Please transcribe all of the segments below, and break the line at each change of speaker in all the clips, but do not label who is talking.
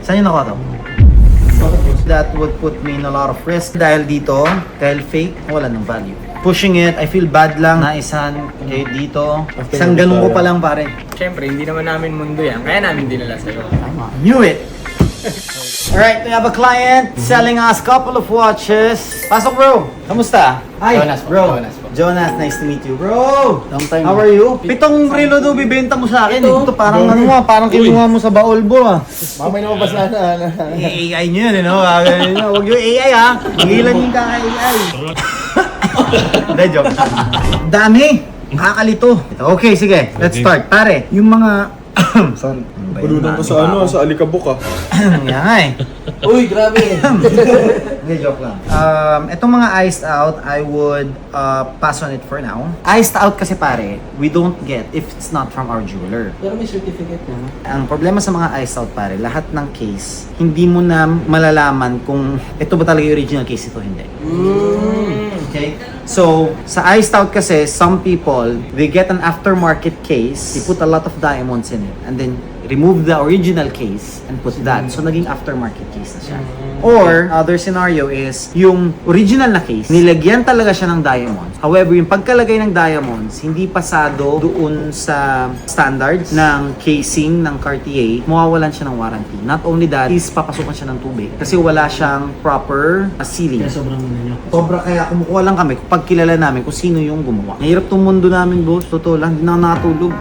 Saan yung nakuha to? That would put me in a lot of risk. Dahil dito, dahil fake, wala ng value. Pushing it, I feel bad lang na isan kayo dito. Isang ganun ko pa lang pare.
Siyempre, hindi naman namin mundo yan. Kaya namin dinala sa'yo.
Tama. Knew it! Alright, we have a client selling us couple of watches. Pasok bro! Kamusta? Hi!
Jonas po,
bro!
Jonas po.
Jonas, nice to meet you. Bro!
Long time.
How are you? Pitong relo daw bibenta mo sa akin. Ito parang ano mo, parang kinuha mo sa baul bro ah.
Mamay na mabas na.
AI nyo yun, no? Huwag yung AI ha. Higilan yung kaka-AI. Hindi, joke. Dami. Nakakalito. Okay, sige. Let's start. Pare, yung mga... Sorry.
Pulunan ka sa ano, sa alikabok ah.
Yan nga eh.
Uy, grabe.
Hindi, joke lang. Itong mga iced out, I would pass on it for now. Iced out kasi pare, we don't get if it's not from our jeweler.
Pero may certificate na.
Ang problema sa mga iced out pare, lahat ng case, hindi mo na malalaman kung ito ba talaga yung original case, ito hindi. Okay? So, sa iced out kasi, some people, they get an aftermarket case, they put a lot of diamonds in it, and then remove the original case and put that. So, naging aftermarket case na siya. Or, other scenario is, yung original na case, nilagyan talaga siya ng diamonds. However, yung pagkalagay ng diamonds, hindi pasado doon sa standards ng casing ng Cartier, mawawalan siya ng warranty. Not only that, is papasukan siya ng tubig. Kasi wala siyang proper sealing.
Kaya sobrang ano nyo.
Sobra kaya kumukuha lang kami pag kilala namin kung sino yung gumawa. Mahirap tong mundo namin, boss. Totoo lang, hindi na ako nakatulog.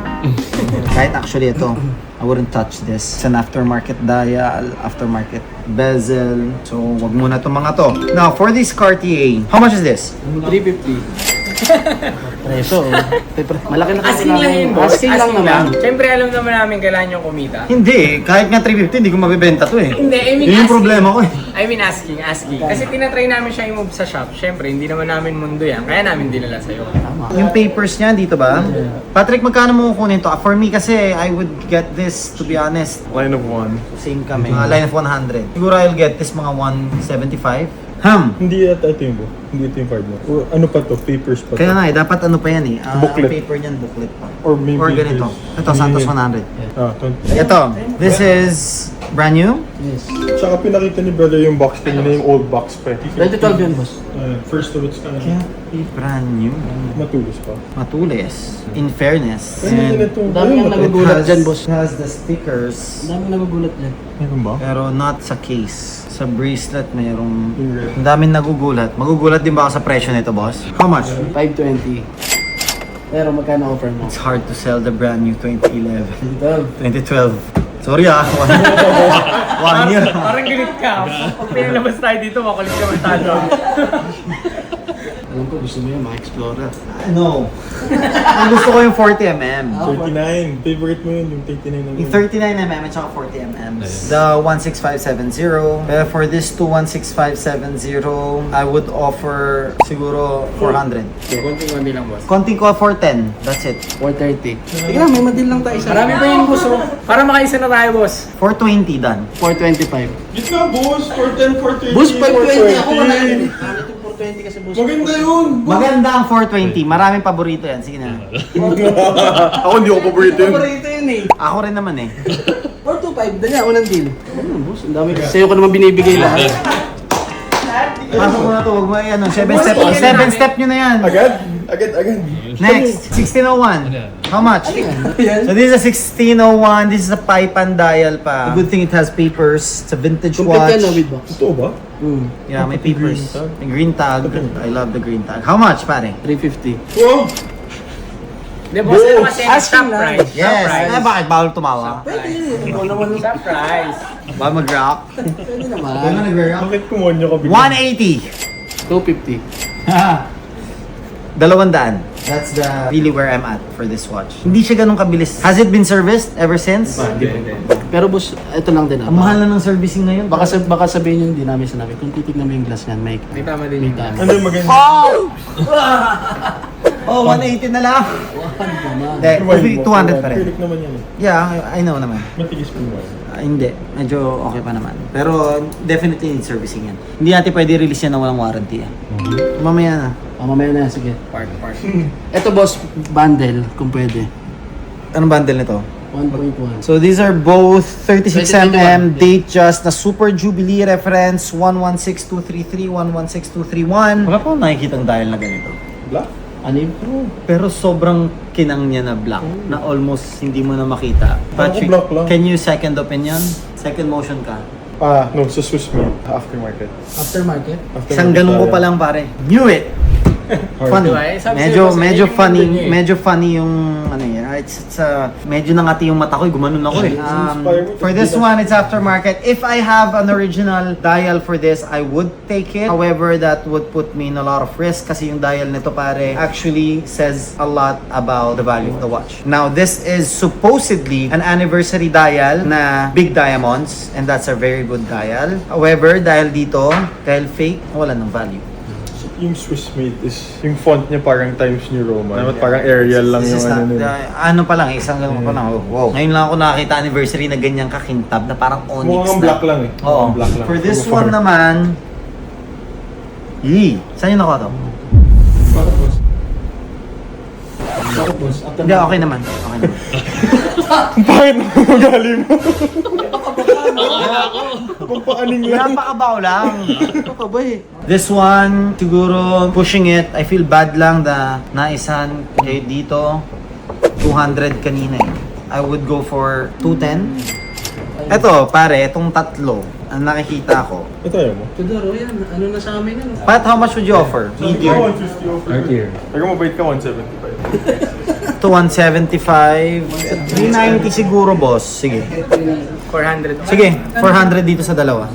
Kahit actually ito, I wouldn't touch this. It's an aftermarket dial, aftermarket bezel. So, wag muna itong mga to. Now, for this Cartier, how much is this?
350. Preso. Malaki na kasi
Asking lang yun, boss.
Asking lang naman.
Siyempre, alam naman namin kailangan yung kumita.
Hindi, kahit nga 350, hindi ko mabibenta to eh.
Hindi, I mean
Yun yung
asking.
problema ko eh.
I mean asking. Kasi tinatry namin siya i-move sa shop. Siyempre, hindi naman namin mundo yan. Kaya namin dinala sa'yo.
Tama.
Yung papers niya, dito ba? Patrick, magkano mo kukunin to? For me kasi, I would get this, to be honest.
Line of one.
Same kami. Mga line of 100. Siguro I'll get this mga 175.
Hindi ito yung bo. Hindi ito yung card mo. O, ano pa to? Papers pa to?
Kaya nga eh, dapat ano pa yan eh.
Booklet.
Paper niyan, booklet pa.
Or maybe
ganito. Ito, Santos 100.
Ah, 20.
Ito, this is brand new.
Yes.
Tsaka pinakita ni brother yung box kanina yung old box pa.
2012 yun, boss.
First of its kind.
Kaya, brand new.
Matulis pa.
Matulis. In fairness.
Ano
And
din ito?
Dami ang nagugulat dyan, boss.
it has the stickers.
Dami nagugulat dyan.
Meron ba?
Pero not sa case. Sa bracelet, mayroong...
Yung red.
Ang daming nagugulat. Magugulat din ba ako sa presyo nito, boss? How much?
520. Pero magkano offer mo?
It's hard to sell the brand new 2011.
12.
2012. Sorry ah. One year.
Parang galit ka. Pag pinalabas tayo dito, makulit ka matalo.
Alam ko, gusto mo yun, mga Explorer.
No. Ang gusto ko yung 40mm.
39. Favorite mo yun, yung 39 na
Yung 39mm at saka 40mm. The 16570. Pero for this 16570, I would offer siguro 400.
Konting-konti lang, boss.
Konting ko 410. That's it.
430. Tignan, may madil lang tayo isa.
Marami pa yung boss. Para makaisa na tayo, boss.
420 done.
425.
Git nga boss! 410, 430.
Boss, 520 ako ka na yun. 420 kasi, boss.
Maganda yun!
Maganda ang 420. Maraming paborito yan. Sige na.
Ako hindi ko paborito yun.
Paborito yun eh.
Ako rin naman eh.
425, dali ako ng deal. Ano, boss? Ang dami. Sa'yo ko naman binibigay lahat.
Pasok mo na to. Huwag mo ano. 7 step. 7 step nyo na yan.
Agad?
Next. 1601. How much? So this is a 1601. This is a pipe and dial pa. The good thing it has papers. It's a vintage
Complete yan, no,
watch.
with box.
Totoo ba?
Yeah, may papers.
Green tag?
May green tag. I love the green tag. How much, pare?
350.
Wow!
Hindi, boss. Ano kasi
Asking
shop
lang.
price. Shop
Yes.
price.
Eh, bakit? Bawal tumawa?
Pwede yun. Ikaw naman.
Shop price.
Ba mag-rock?
Pwede
Ano
naman.
nag-rock?
Bakit kumonyo ka bigla?
180.
250.
200. That's the really where I'm at for this watch. Hindi siya ganun kabilis. Has it been serviced ever since?
Pero boss, ito lang din.
Ang mahal na ng servicing ngayon.
Baka sabihin yung hindi namin sinabi. Kung titignan mo yung glass niyan, may
May tama din yung
tama.
Ano yung maganda?
Oh, 180 na lang. Hindi, 200 pa rin.
Acrylic naman yan eh.
Yeah, I know naman.
Matigas po naman.
Hindi, medyo okay pa naman. Pero definitely need servicing yan. Hindi natin pwede release yan na walang warranty. Mamaya na.
Mamaya na, sige.
part.
Ito boss, bundle, kung pwede.
Anong bundle nito?
1.1.
So these are both 36mm
2021.
date just na Super Jubilee reference 116233, 116231. Wala pa akong nakikitang dial na ganito.
Black?
Ano yun? Pro?
Pero sobrang kinang niya na black na almost hindi mo na makita. Patrick,
black lang.
can you second opinion? Second motion ka.
No, sa Swiss Made, aftermarket.
Aftermarket?
Isang ganun ko pa lang pare. Knew it! Funny.
Diba? Eh, sabi
Medyo
sa'yo,
medyo
yung
funny,
mundo niya eh.
medyo funny yung ano yan. It's medyo nangati yung mata ko, gumanon ako eh. For this one, it's aftermarket. If I have an original dial for this, I would take it. However, that would put me in a lot of risk kasi yung dial nito pare actually says a lot about the value of the watch. Now, this is supposedly an anniversary dial na big diamonds and that's a very good dial. However, dahil dito, dahil fake, wala ng value.
Yung Swiss Made is, yung font niya parang Times New Roman. Dapat parang Arial lang
This
yung
is
ano
not,
nila.
ano pa lang, isang ganun pa lang. Oh, wow. Ngayon lang ako nakakita anniversary na ganyang kakintab na parang onyx
Mukhang
na.
black lang eh.
Oo.
Mukhang black lang.
For this
Mukhang
one naman, saan yung nakuha to?
Bakit boss? Bakit boss?
Hindi, okay naman. Okay naman.
Bakit magaling mo? Pampaaning lang.
Napakabaw lang. Ito ka ba eh? This one, siguro pushing it. I feel bad lang na naisan kayo dito. 200 kanina eh. I would go for 210. Ito, pare, itong tatlo, ang nakikita ko.
Ito ayaw mo?
Tudoro yan. Ano na sa amin yan?
Pat, how much would you offer?
Medium. 150 offer. Pero mabait ka, 175.
To 175, 390 siguro, boss. Sige.
400.
Sige, 400 dito sa dalawa.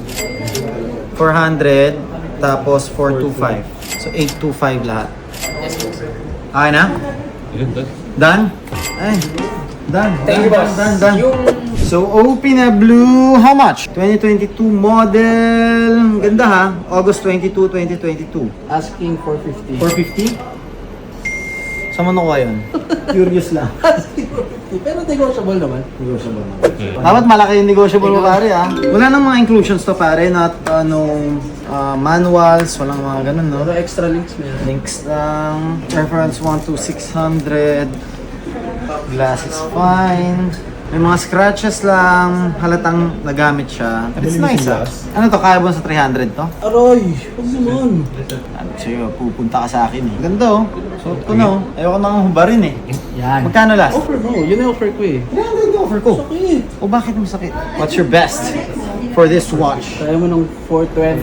400, tapos 425. So, 825 lahat. Okay na? Done? Ay, done.
Thank you, boss.
Done.
Yung
So, OP na blue, how much? 2022 model. Ang ganda ha. August 22, 2022.
Asking 450.
450? Saan mo nakuha yun? Curious lang.
Asking 450. Pero negotiable naman.
Dapat malaki yung negotiable mo pare ah. Wala nang mga inclusions to pare, not manuals, walang mga ganun no.
Pero extra links meron.
Links lang, reference 1 to 600, glass is fine. May mga scratches lang, halatang nagamit siya. But it's nice ah. Ano to, kaya ba sa 300 to?
Aroy! Huwag naman.
Sa'yo, pupunta ka sa akin eh. Ganda oh, suot ko na oh. Ayoko nang hubarin eh.
Yan.
Magkano last?
Offer mo. Yun ang offer ko eh.
300 yung offer ko.
Sakit.
O bakit masakit? What's your best for this watch?
Kaya mo ng 420.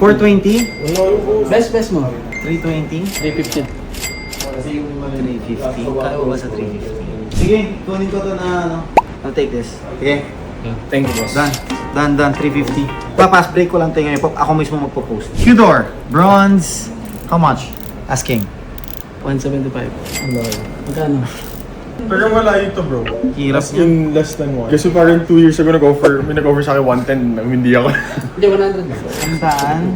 420?
Best mo.
320?
350.
350. Kaya ba sa 350? Sige, kunin ko to na ano. I'll take this. Sige.
Thank you, boss.
Done, 350. Papas break ko lang tayo ngayon. Ako mismo magpo-post. Tudor, bronze. How much? Asking.
175. Magkano?
Pero malayo to bro.
Hirap
As in less than one. Kasi parang 2 years ago may nag-offer sa akin 110 nang hindi ako.
Hindi, 100 na.
Saan?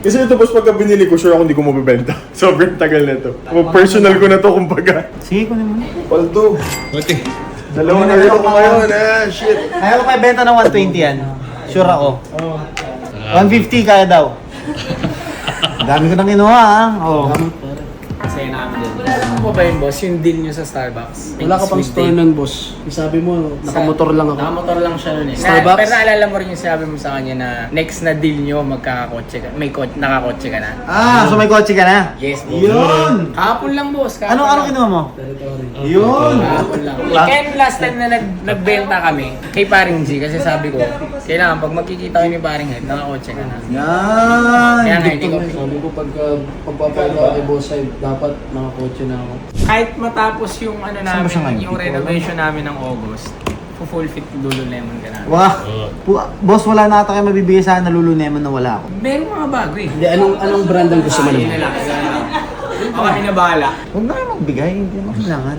Kasi ito boss pagka binili ko, sure ako hindi ko mabibenta. Sobrang tagal na to. Personal ko na to kumbaga.
Sige, kunin mo na.
Paldo. Dalawang na rin ako ngayon shit.
Kaya ko kayo benta ng 120 yan. Sure ako. 150 kaya daw. Dami ko nang kinuha ah. Oh.
Masaya namin din. Ano ba yun, boss? Yung deal nyo sa Starbucks?
Wala ka pang store nun, boss. Yung sabi mo, nakamotor lang ako.
Nakamotor lang siya nun eh.
Starbucks?
Pero naalala mo rin yung sinabi mo sa kanya na next na deal nyo, magkakakotse ka. Nakakotse ka na.
Ah, so may kotse ka na?
Yes, boss.
Yun!
Kahapon lang, boss. Kahapon
Ano
lang.
kinuha mo?
Territory.
Yun!
Kahapon lang. Kaya yung last time na nagbenta kami, kay Paring G, kasi sabi ko, kailangan pag magkikita kami ni Paring Head, nakakotse ka na.
Yan!
Kaya nga, hindi ko.
Sabi ko, pagpapagawa kay boss side, dapat nakakotse na ako.
Kahit matapos yung ano
Saan ba siya
namin,
ngayon?
yung renovation namin ng August, full fit Lululemon ka na.
Wah! Boss, wala na ata kayo mabibigay sa akin na Lululemon na wala ako.
Meron mga bago eh.
Hindi, anong brand ang gusto mo
Yun na
naman?
lang. Ako kami na bahala.
Huwag na kayo magbigay, hindi mo kailangan.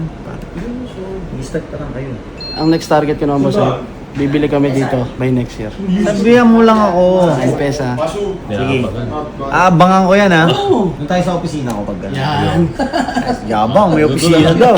I-start pa lang kayo.
Ang next target ko naman, boss side, bibili kami dito by next year.
Sabihan mo lang ako.
9 pesa.
Sige. Abangan ko yan ha. Doon tayo sa opisina ko pag gano'n.
Yan.
Yabang, may opisina daw.